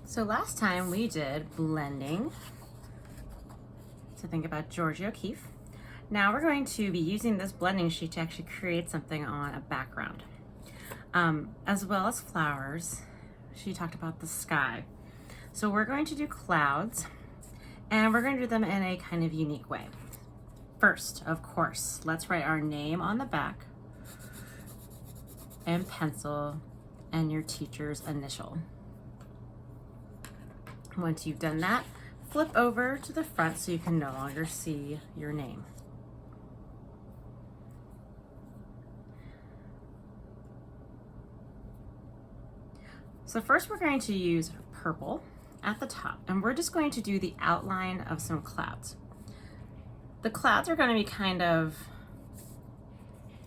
So last time we did blending to think about Georgia O'Keeffe. Now we're going to be using this blending sheet to actually create something on a background. As well as flowers. She talked about the sky. So we're going to do clouds, and we're going to do them in a kind of unique way. First, of course, let's write our name on the back and pencil and your teacher's initial. Once you've done that, flip over to the front so you can no longer see your name. So first we're going to use purple at the top, and we're just going to do the outline of some clouds. The clouds are going to be kind of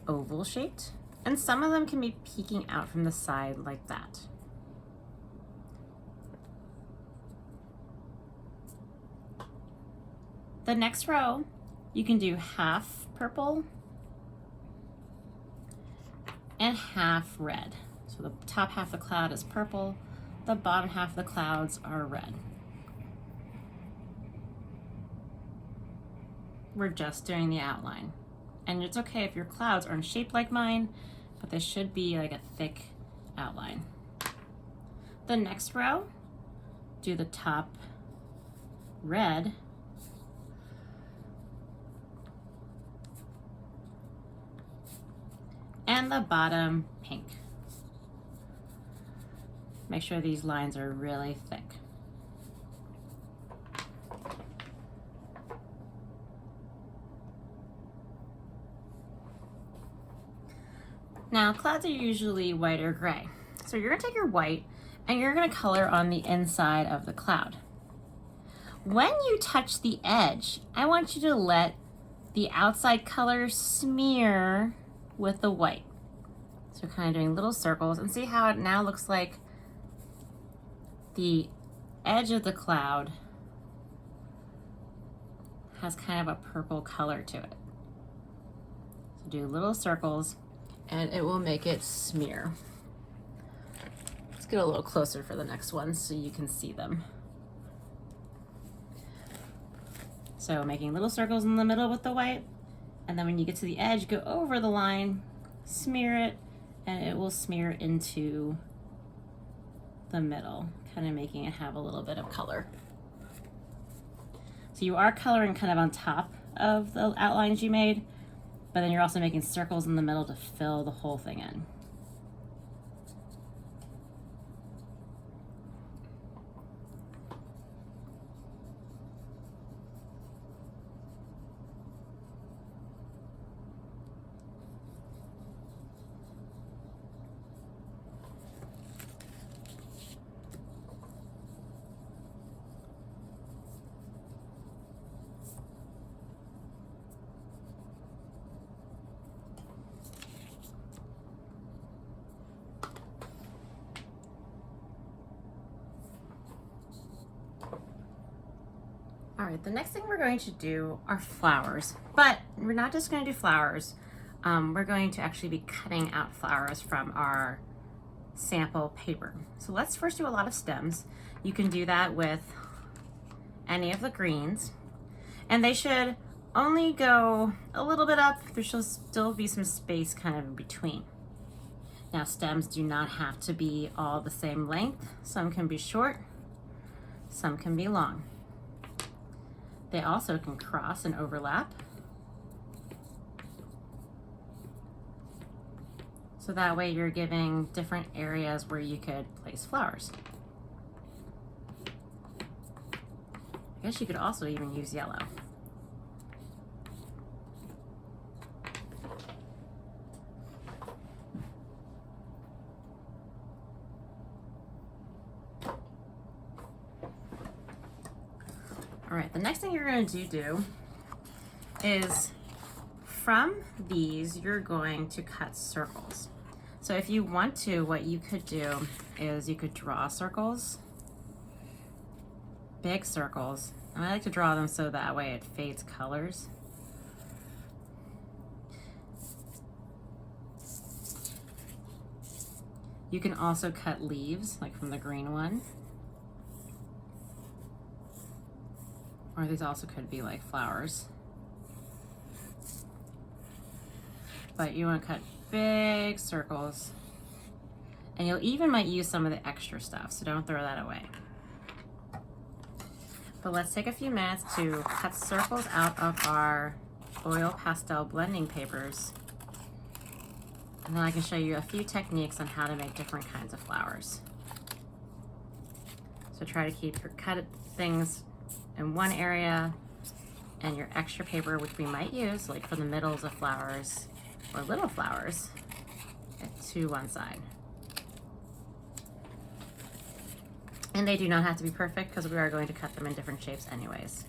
oval shaped, and some of them can be peeking out from the side like that. The next row, you can do half purple and half red. So the top half of the cloud is purple, the bottom half of the clouds are red. We're just doing the outline. And it's okay if your clouds aren't shaped like mine, but they should be like a thick outline. The next row, do the top red and the bottom pink. Make sure these lines are really thick. Now, clouds are usually white or gray. So you're gonna take your white and you're gonna color on the inside of the cloud. When you touch the edge, I want you to let the outside color smear with the white. So kind of doing little circles, and see how it now looks like the edge of the cloud has kind of a purple color to it. So do little circles and it will make it smear. Let's get a little closer for the next one so you can see them. So making little circles in the middle with the white, and then when you get to the edge, go over the line, smear it, and it will smear into the middle, kind of making it have a little bit of color. So you are coloring kind of on top of the outlines you made, but then you're also making circles in the middle to fill the whole thing in. All right, the next thing we're going to do are flowers, but we're not just going to do flowers. We're going to actually be cutting out flowers from our sample paper. So let's first do a lot of stems. You can do that with any of the greens, and they should only go a little bit up. There should still be some space kind of in between. Now, stems do not have to be all the same length. Some can be short, some can be long. They also can cross and overlap. So that way you're giving different areas where you could place flowers. I guess you could also even use yellow. All right, the next thing you're going to do is from these, you're going to cut circles. So if you want to, what you could do is you could draw circles, big circles. And I like to draw them so that way it fades colors. You can also cut leaves, like from the green one. Or these also could be like flowers. But you want to cut big circles. And you'll even might use some of the extra stuff, so don't throw that away. But let's take a few minutes to cut circles out of our oil pastel blending papers. And then I can show you a few techniques on how to make different kinds of flowers. So try to keep your cut things in one area and your extra paper, which we might use like for the middles of flowers or little flowers, to one side. And they do not have to be perfect because we are going to cut them in different shapes anyways.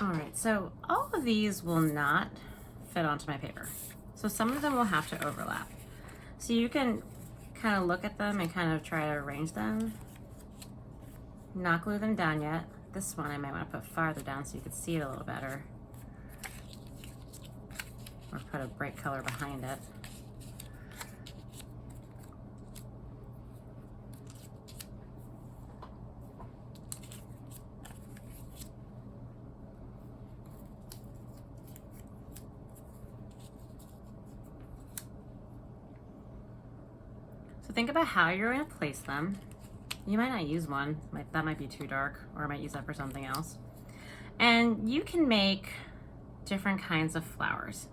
All right, so all of these will not fit onto my paper. So some of them will have to overlap. So you can kind of look at them and kind of try to arrange them. Not glue them down yet. This one I might want to put farther down so you can see it a little better. Or put a bright color behind it. Think about how you're going to place them. You might not use one, that might be too dark, or I might use that for something else. And you can make different kinds of flowers.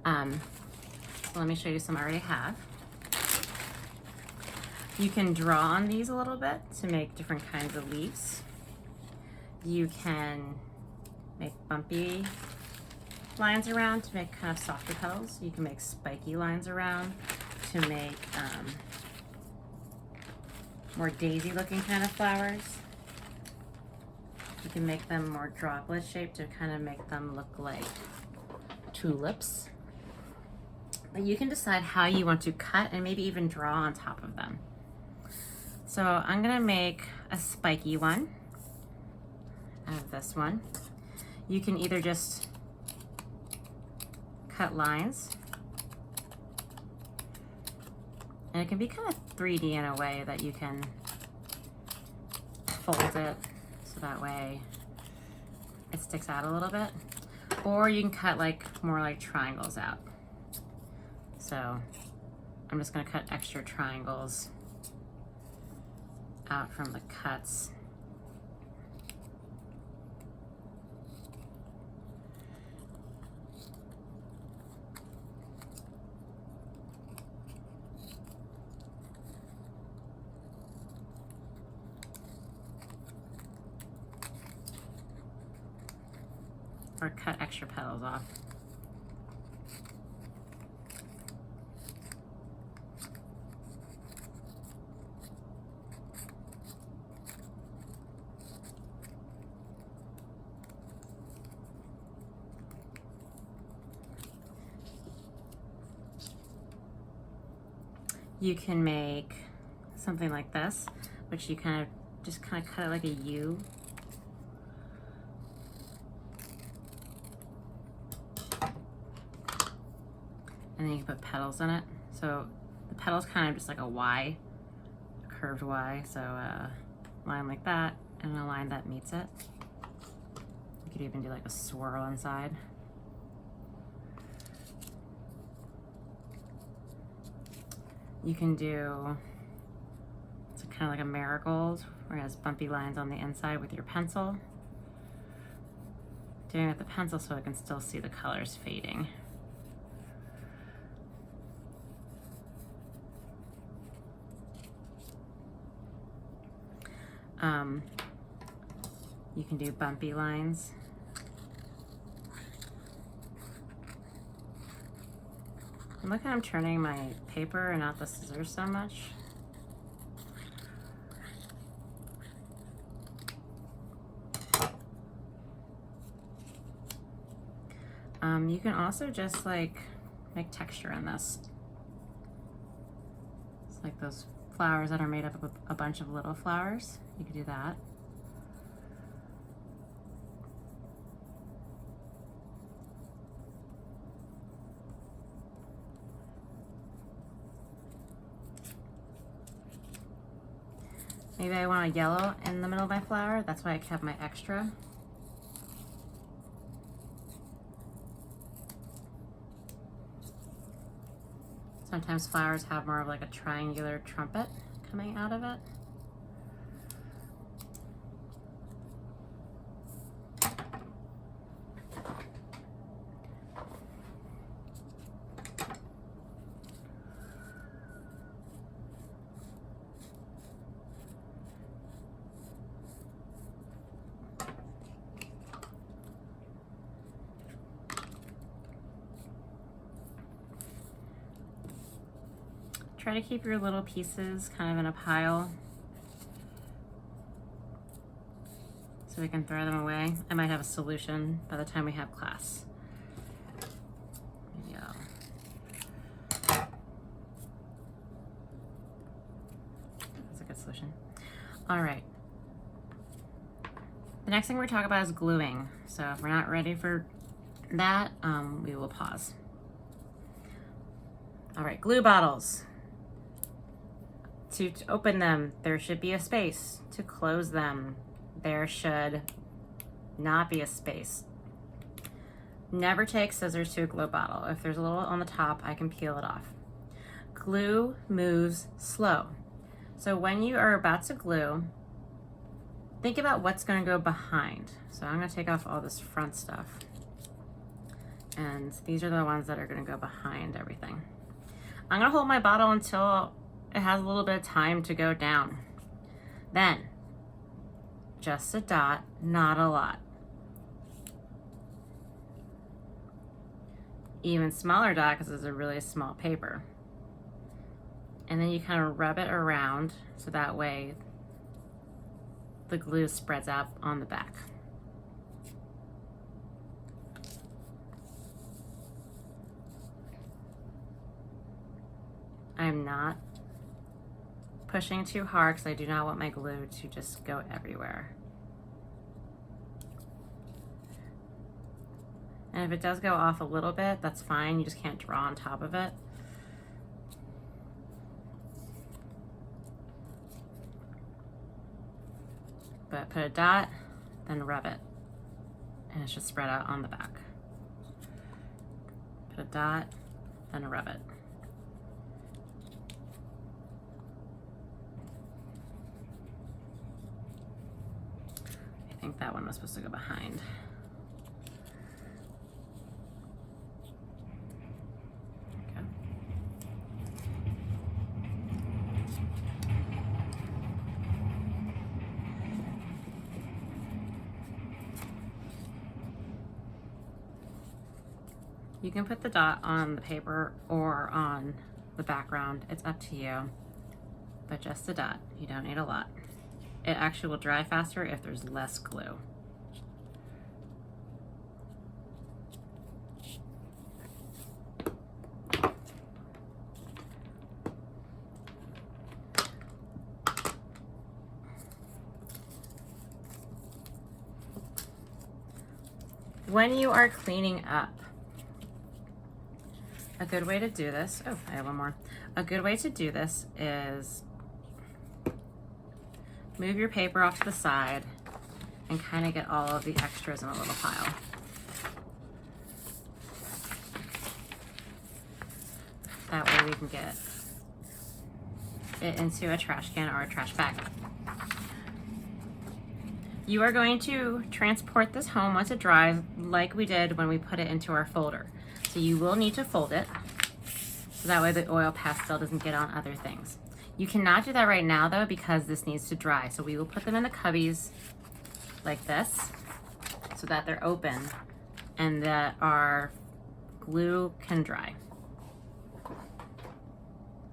So let me show you some I already have. You can draw on these a little bit to make different kinds of leaves. You can make bumpy lines around to make kind of softer petals. You can make spiky lines around to make more daisy looking kind of flowers. You can make them more droplet shaped to kind of make them look like tulips. But you can decide how you want to cut and maybe even draw on top of them. So I'm gonna make a spiky one out of this one. You can either just cut lines, and it can be kind of 3D in a way that you can fold it so that way it sticks out a little bit. Or you can cut like more like triangles out. So I'm just gonna cut extra triangles out from the cuts. Or cut extra petals off. You can make something like this, which you kind of cut it like a U. and then you can put petals in it. So the petal's kind of just like a Y, a curved Y. So a line like that and a line that meets it. You could even do like a swirl inside. You can do, it's kind of like a marigold where it has bumpy lines on the inside with your pencil. Doing it with the pencil so I can still see the colors fading. You can do bumpy lines. And look how I'm turning my paper and not the scissors so much. You can also just like make texture in this. It's like those flowers that are made up of a bunch of little flowers. You could do that. Maybe I want a yellow in the middle of my flower. That's why I kept my extra. Sometimes flowers have more of like a triangular trumpet coming out of it. Try to keep your little pieces kind of in a pile so we can throw them away. I might have a solution by the time we have class. Maybe that's a good solution. All right. The next thing we're talking about is gluing. So if we're not ready for that, we will pause. All right, glue bottles. To open them, there should be a space. To close them, there should not be a space. Never take scissors to a glue bottle. If there's a little on the top, I can peel it off. Glue moves slow. So when you are about to glue, think about what's going to go behind. So I'm going to take off all this front stuff. And these are the ones that are going to go behind everything. I'm going to hold my bottle until it has a little bit of time to go down. Then, just a dot, not a lot. Even smaller dot because it's a really small paper. And then you kind of rub it around so that way the glue spreads out on the back. I'm not pushing too hard because I do not want my glue to just go everywhere. And if it does go off a little bit, that's fine. You just can't draw on top of it. But put a dot, then rub it. And it should spread out on the back. Put a dot, then rub it. I think that one was supposed to go behind. Okay. You can put the dot on the paper or on the background. It's up to you, but just a dot. You don't need a lot. It actually will dry faster if there's less glue. When you are cleaning up, A good way to do this, oh, I have one more. A good way to do this is move your paper off to the side and kind of get all of the extras in a little pile. That way we can get it into a trash can or a trash bag. You are going to transport this home once it dries like we did when we put it into our folder. So you will need to fold it, so that way the oil pastel doesn't get on other things. You cannot do that right now though because this needs to dry. So we will put them in the cubbies like this so that they're open and that our glue can dry.